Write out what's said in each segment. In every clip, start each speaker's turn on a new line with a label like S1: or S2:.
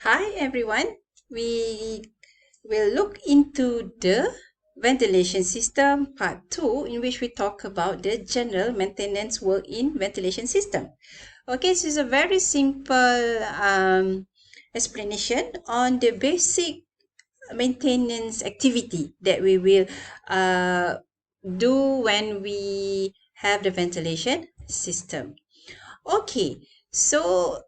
S1: Hi everyone, we will look into the ventilation system part 2 in which we talk about the general maintenance work in ventilation system. Okay, this is a very simple explanation on the basic maintenance activity that we will do when we have the ventilation system. Okay, so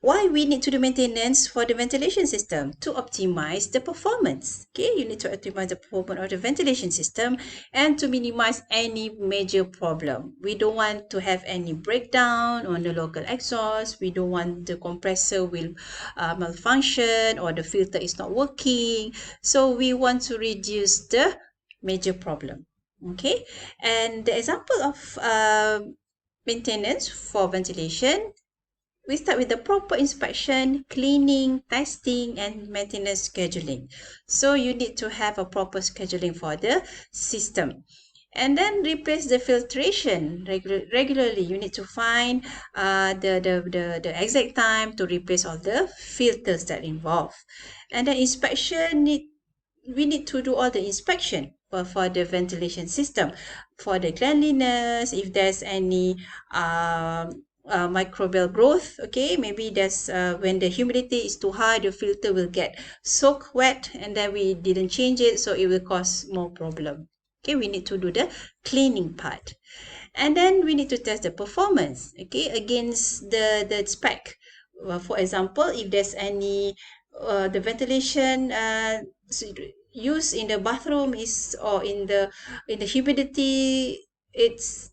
S1: why we need to do maintenance for the ventilation system? To optimize the performance. Okay, you need to optimize the performance of the ventilation system and to minimize any major problem. We don't want to have any breakdown on the local exhaust. We don't want the compressor will malfunction or the filter is not working. So we want to reduce the major problem. Okay, and the example of maintenance for ventilation, we start with the proper inspection, cleaning, testing, and maintenance scheduling. So you need to have a proper scheduling for the system. And then replace the filtration regularly. You need to find the exact time to replace all the filters that involve. And then we need to do all the inspection for the ventilation system, for the cleanliness, if there's any microbial growth. Okay, maybe there's when the humidity is too high, the filter will get soak wet and then we didn't change it, so it will cause more problem. Okay, we need to do the cleaning part, and then we need to test the performance, okay, against the spec. For example, if there's any the ventilation used in the bathroom is, or in the humidity, is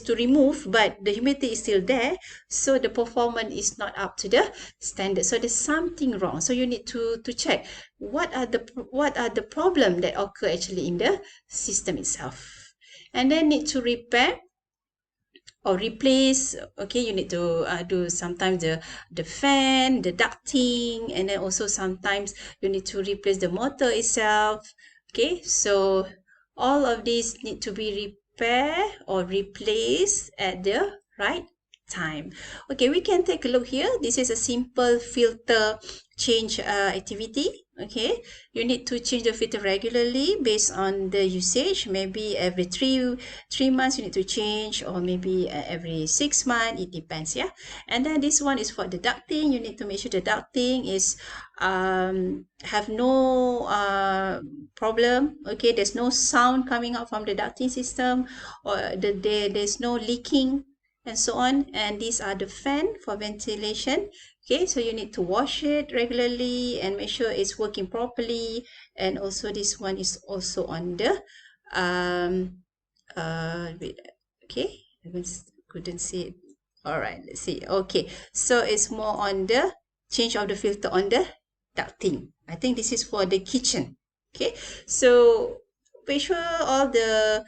S1: to remove, but the humidity is still there, so the performance is not up to the standard, so there's something wrong. So you need to check what are the problem that occur actually in the system itself, and then need to repair or replace. Okay, you need to do sometimes the fan, the ducting, and then also sometimes you need to replace the motor itself. Okay, so all of these need to be repaired or replaced at the right time. Okay, we can take a look here. This is a simple filter change activity. Okay, you need to change the filter regularly based on the usage. Maybe every three months you need to change, or maybe every 6 months, it depends. Yeah, and then this one is for the ducting. You need to make sure the ducting is have no problem. Okay, there's no sound coming out from the ducting system, or there's no leaking and so on. And these are the fan for ventilation. Okay, so you need to wash it regularly and make sure it's working properly. And also this one is also on the okay, I couldn't see it. All right, let's see. Okay, so it's more on the change of the filter on the ducting. I think this is for the kitchen. Okay, so make sure all the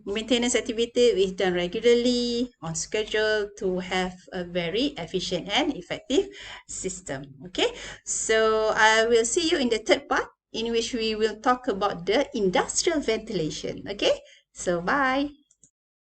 S1: maintenance activity is done regularly on schedule to have a very efficient and effective system. Okay, so I will see you in the third part, in which we will talk about the industrial ventilation. Okay, so bye.